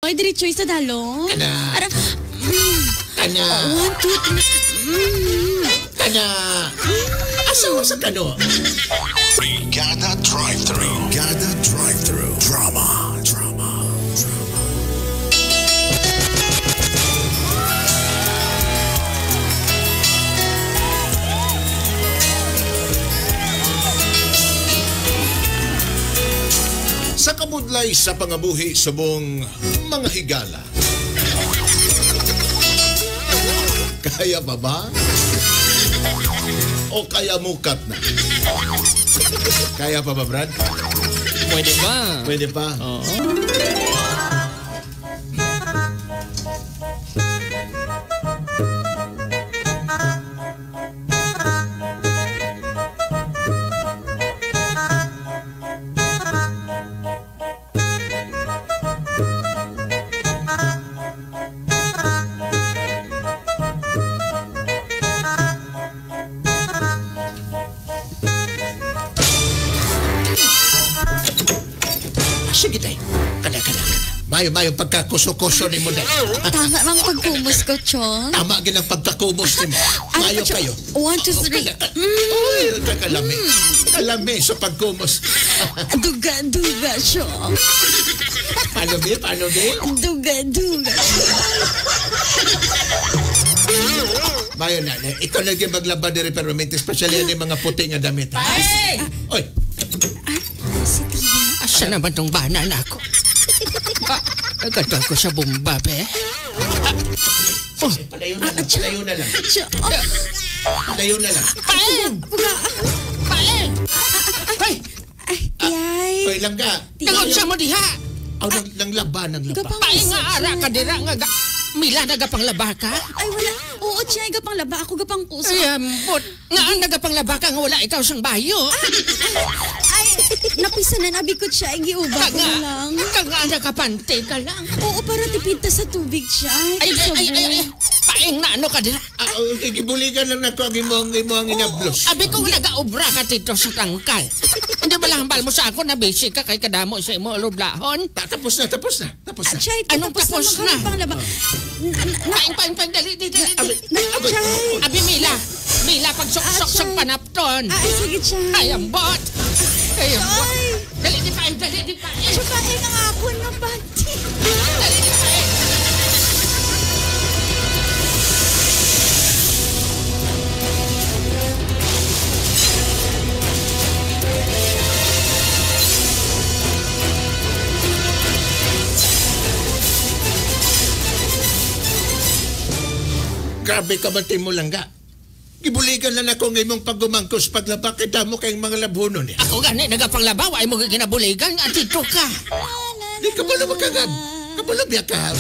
Oy, diretso sa dalo. Kana. Ara. Kana. 1, 2, 3. Kana. Asa sa kano? Brigada Drive-Thru. Brigada Drive-Thru. Drama. Sa kamudlay sa pangabuhi subong mga higala. Kaya pa ba? O kaya mukat na? Kaya pa ba, Brad? Pwede ba? Pwede pa? Oo. Sige tayo. Kada. Mayo pagkakuso-kuso ni mo na. Tama mang pagkumos ko, Chong. Tama ginang pagkakumos ni mo. Mayo kayo. 1, 2, 3. Uy, kalami. Kalami sa pagkumos. Duga, Chong. Paano, Bi? Duga. Mayo na. Ikaw lagi maglaba ni repairment, especially yung mga puti nga damit. Ay! Oy, Si Tia. Asa naman tong bana na ako? Nagkatuan ko sa bomba, be. palayo na lang. Chong. Palayo na lang. Paeng! Paeng! Ay! Ay, Tiyay. Oy, langga. Nangon sa mo diha! Aw, nang laba. Paeng nga ara ka dira nga Mila nagapanglaba ka? Ay, wala. Oo, Tiyay, gapang laba. Ako gapang puso. Ay, ambot. Nga ang nagapanglaba ka nga wala ikaw sang bayo. Ay, napisa na nabi ko, Tiyay. Giuba ko na lang. Kanga nakapante ka lang. Oo, para tipinta sa tubig, Tiyay. Ay, paeng na ano ka dira? Gibuligan lang ako ang imong inablos. Abi ko nagaobra ka dito sa tangkal. Hindi ba lang hambal mo sa ako na busy ka kay kadamo sa imo lublahon? Tapos na. Tiyay, Anong tapos na? Pang laba. Paeng, dali. Tiyay. Abi, Mila, pagsuksok sa panapton. Ay, sige, Tiyay. Ay, ambot. Ay, Dali, di paeng. tsakain ang ako ng panty. Dali, di paeng. Grabe ka man mo langga. Gibuligan na ako ng imong pagumangkos paglaba kay damo kayong mga labhonon. Ako gani, nagapanglabaw, ay mo ginabuligan, at ito ka. Di ka pala makagad. Kabalo biya ka.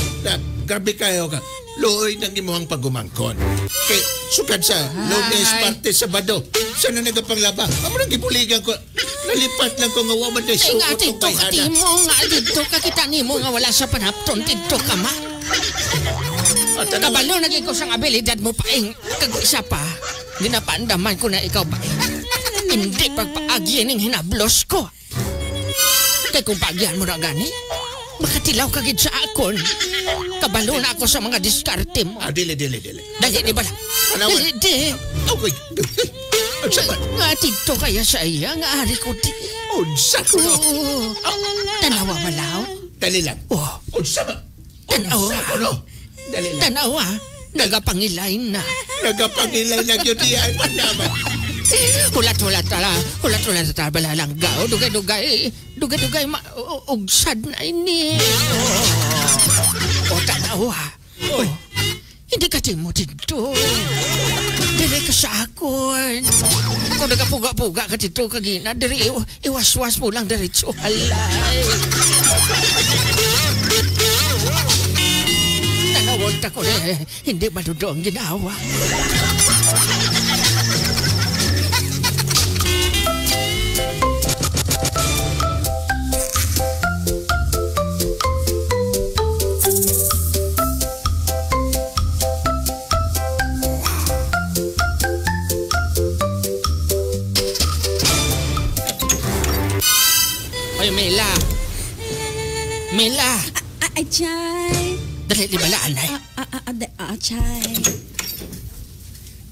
Grabe kayo ka. Looy ng imong pagumangkon. Kay sukad sa Lunes, Martes, Sabado. Sana nagapanglaba. Amo nang gibuligan ko. Nalipat lang ko nga waman na Ay suot nga, ng dito ka, bayhana. Timo, nga, dito ka, kita nimo nga wala sa panapton, dito ka ma. Kabalo, naging ko sang abilidad mo, Paeng. Kag-isa pa, ginapandaman ko na ikaw, Paeng. Hindi pagpaagyan ng hinablos ko. Kaya kung paagyan mo na gani, makatilaw kagid sa akon. Kabalo na ako sa mga diskarte mo. Dili. Dali, di ba? Panawan. Dali. Okay. Ang sabat. Nga, dito kaya sa iya, nga ari ko di. Unsa ko no? Tanawa malaw? Dali lang. Oh, Unsa ba? tanawa. Unsa ko no? Dali lang. Tanawa, nagapangilay na. Nagapangilay na yun di ay panaman. Hulat-hulat tala balalanggaw. Dugay-dugay, ugsad na ini. Oh, tanawa. Oh, hindi ka mo dito. Dili ka sa akon. Kung nagapuga-puga ka dito kagina, diri iwas-was mo lang diretso. Alay. Tanawag ta ko hindi madudo ang ginawa. Oy, Mila. Ay, Tiyay. Chay. Dali libalaan ay. Chay.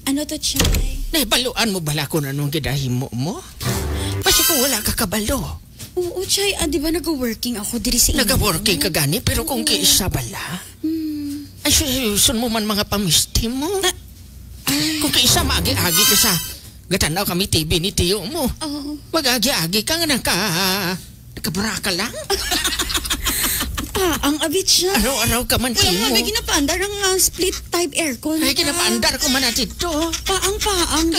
Ano to, Chay? Naibaluan mo bala kung anong gidahimo mo? Kasi kung wala ka kabalo. Oo, Chay. Di ba nag-working ako diri sa inyo? Nag-working ka gani, pero kung kiisa bala, ay susun mo man mga pamisti mo. Kung kiisa maagi-agi ka sa gatanaw kami TV ni tiyo mo. Oo. Mag-agi-agi ka nga nakabaraka lang. Ang abit siya. Araw-araw ka man tiyo mo. May ginapaandar ang split type aircon. Ay, kinapaandar ko man natin to. Paang,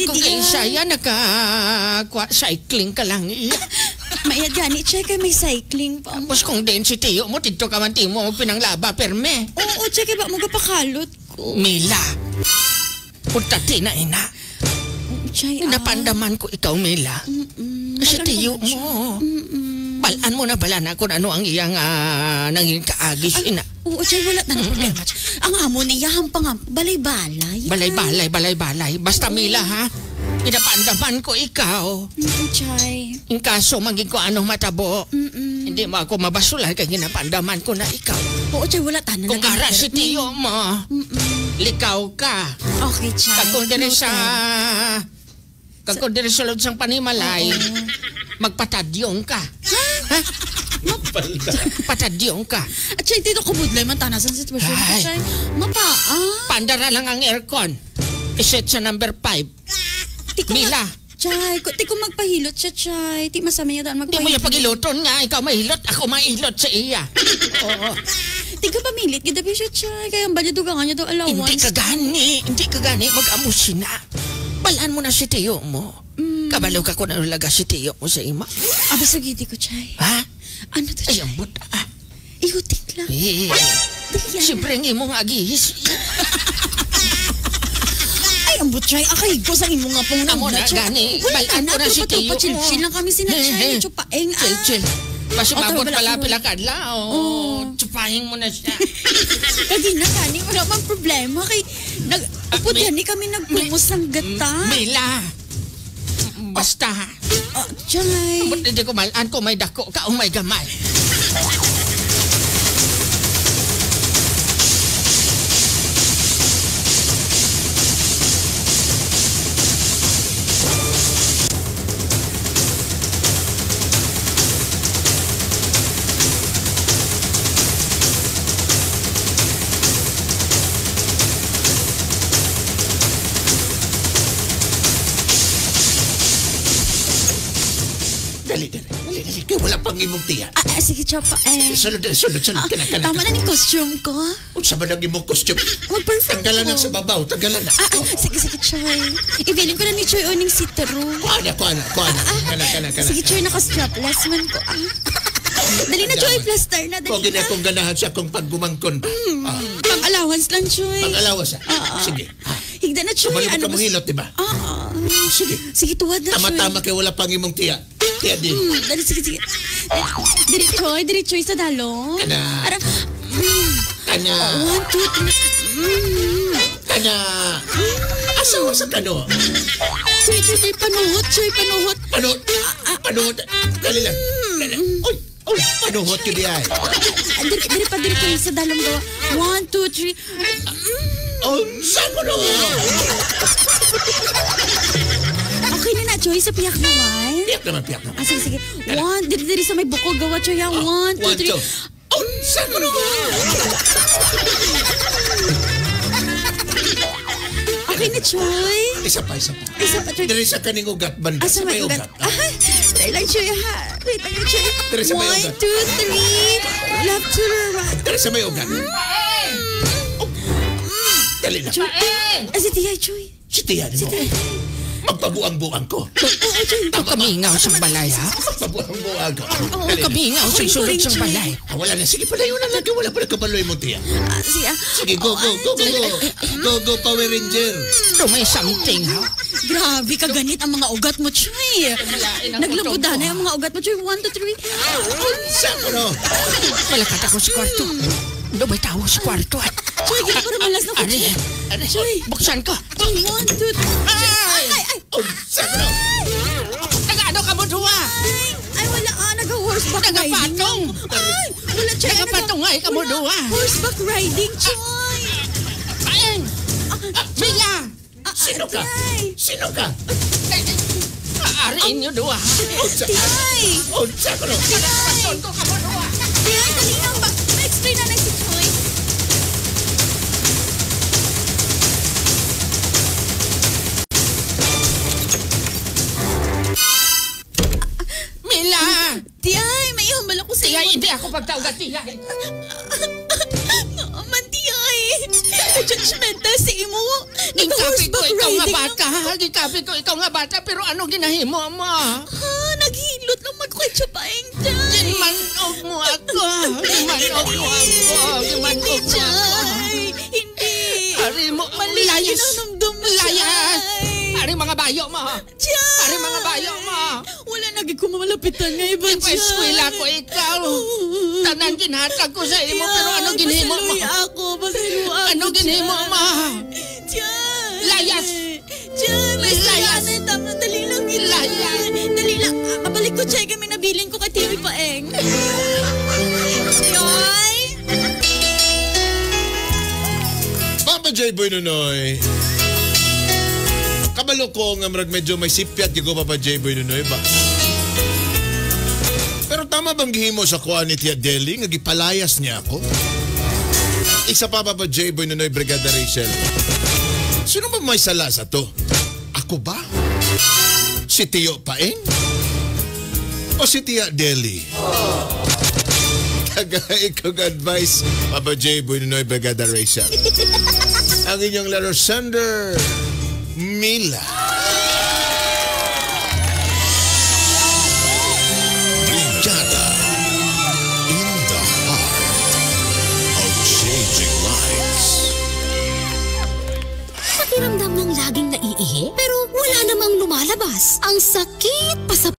Kung kiisa yan, cycling ka lang iya. Mayad gani, Chay, kay may cycling pa. Tapos kung din si tiyo mo, tito ka man tiyo mo, pinanglaba, perme. Oo, Chay, kay ba mo kapakalot ko? Mila, punta na ina. Chay, Napandaman ko ikaw, Mila. Kasi tiyo mo. Balaan mo na bala na kung ano ang iyang nanging kaagis, ina. Oo, Chay, wala na problema. Ang amo niya, hampang balay-balay. Balay-balay. Basta, Mila, ha? Pinapandaman ko ikaw. Chay. In kaso, maging ko anong matabo. Hindi mo ako mabasulay kaya ginapandaman ko na ikaw. Oo, Chay, wala tanan. Kung kara si tiyo mo, likaw ka. Okay, Chay. Kung dire sa loob sang panimalay, magpatadyong ka. Ha? Patadyong ka. At Chay, dito ko budlay man tanasan sa sitwasyon ko, Ay. Chay. Mapaa. Pandara lang ang aircon. Iset sa number 5. Mila. Chay, ti ko magpahilot siya, Chay. Ti masama niya daan Di mo yung pagiluton nga. Ikaw mahilot, ako mahilot sa iya. Oo. Ti ka pamilit, gidabi siya, Chay. Kaya ang balyadugan niya daw allowance. Hindi ka gani. Mag-amusin na. Balaan mo na si tiyo mo. Kabalo ka kung ano laga si tiyo mo sa ima. Basta gidi ko, Chay. Ha? Ano to, Ay, Chay? ang buta. Ihutik lang. Siyempre ang imong agihis. Ay, ang butray. Akay ko sa imo nga pong Amo na Chay. gani. Wala Balaan mo na si tiyo mo. Chill lang kami sina, Chay. Chupaeng. Chill. Pasimabot wala pala ko. pila kadlaw. Tsupahin mo na siya. Kagi na kani, wala mang problema. Kay, upod kami nagpumos ng gata. Mila. Basta. Chay. Ba't hindi ko malaan ko may dako ka o may gamay? Dali. Kaya wala pang imong tiyan. Sige, Chapa. Sulod. Kana. Tama na ni costume ko. Unsa ba nang imong costume? Mag-perfect Tanggalan ko. na sa babaw, tanggalan na. Sige, Choy. Ibilin ko na ni Choy uning sitaro. Kuana. Kana. Sige, Choy, naka-strapless man ko. Dali na, Choy, plaster na. Huwag Dali na na. akong ganahan sa akong paggumangkon ba? Pang-allowance lang, Choy. Pag-alawas Sige. Higda na, Choy. Kabalo ka mahilot, di ba? Sige. Sige, tuwad na, Choy. Tama-tama kay wala pang imong tiya. Tiya din. Dali, sige. Diri, Choy, sa dalong. Kana. Arang, Kana. 1, 2, 3. Kana. Asawa sa kano. Choy, panuhot, Choy, panuhot. Panuhot. Dali lang. Oy, panuhot ko diyan. Diri ko sa dalong gawa. 1, 2, 3. Oh, saan mo no? Okay na na, Choy, sa piyak naman. Piyak naman. Sige. 1, diri sa may buko gawa, Choy. 1, 2, 3. Oh, saan mo no? Okay na, Choy. Isa pa. Choy. Dari sa kaning ugat, banda. Sa may ugat. Dahil lang, Choy, ha. Wait lang, Choy. Diri sa may 1, ugat. 2, 3. Left to the right. Dari sa may ugat. Dali na. Choy. Si Tia, Choy. Si Tiyan mo. Magpabuang-buang ko. Oo, Choy. Ikaw kamingaw sa balay, ha? Magpabuang-buang ko. Oo, kamingaw sa sulod sa balay. Wala na. Sige, palayo na lang. Wala pa nagkabaloy mo, Tiyan. Sige, Sige, go. Go, Power Ranger. Pero may something, ha? Grabe ka ganit ang mga ugat mo, Choy. Naglabuda na yung mga ugat mo, Choy. 1, 2, 3. Saan mo no? Malakat ako sa kwarto. Doon may tao sa kwarto, ha? Choy, gina ko naman las na ko, Choy. Choy. Buksan ko. 1, 2, 3. Ay! Oh, saan mo no? Nag-ano ka mo, Dua? Ay, wala ka. Nag-horseback riding. Nagapatong. Ay, wala siya. Nagapatungay ka mo duwa. Horseback riding, Choy. Paeng! Mila! Sino ka? Tiyay. Sino ka? Aariin niyo duwa. Tiyay. Unsa ko no? Pason ko ka mo duwa. Tiyay, dali lang ba? Ma-explain na lang si Choy. Mila! Tiyay, may ihambal ako sa Tiyay, iyo. hindi ako pagtawag tiyay. Naman, Tiyay. Judgmental si imo. Gikapi ko Nag-horseback ikaw nga riding bata. Gikapi ko ikaw nga bata. Pero ano ginahimo mo? Ha, naghilot lang magkwetsa paeng, Tiyay. Ginmanog mo ako. Ginmanog mo ako. Ginmanog mo ako. Tiyay. Hindi. Ari mo. Mali ang Layas. ginanamdam mo, Layas. Tiyay. Ari mga bayo mo. Tiyay. Ari mga bayo mo. Wala naging kumalapitan nga iba, Tiyay. Ipeskwela ko ikaw. Tanan ginhatag ko sa imo. Pero ano Tiyay, ginhimo mo? Basiluy ako. Ano ginhimo mo? Tiyay. Layas. Tiyay, may Layas. salanan. Tama, dali lang. Layas. Dali lang. Mabalik ko, Tiyay, kami nabilin ko kay Tiyay Paeng. Tiyay. Papa J. Boy Nunoy. Kabalo ko nga marag medyo may sipyat ko Papa J. Boy Nunoy ba? Pero tama bang gihimo sa kuha ni Tia Deli nga gipalayas niya ako? Isa pa Papa J. Boy Nunoy, Brigada Rachel. Sino ba may sala sa to? Ako ba? Si Tio Paeng? O si Tia Deli? Kagay kong advice, Papa J. Boy Nunoy, Brigada Rachel. Ang inyong laro, Sander Mila. Brigada in the heart of changing lives. Pakiramdam ng laging naiihi pero wala namang lumalabas. Ang sakit pa sa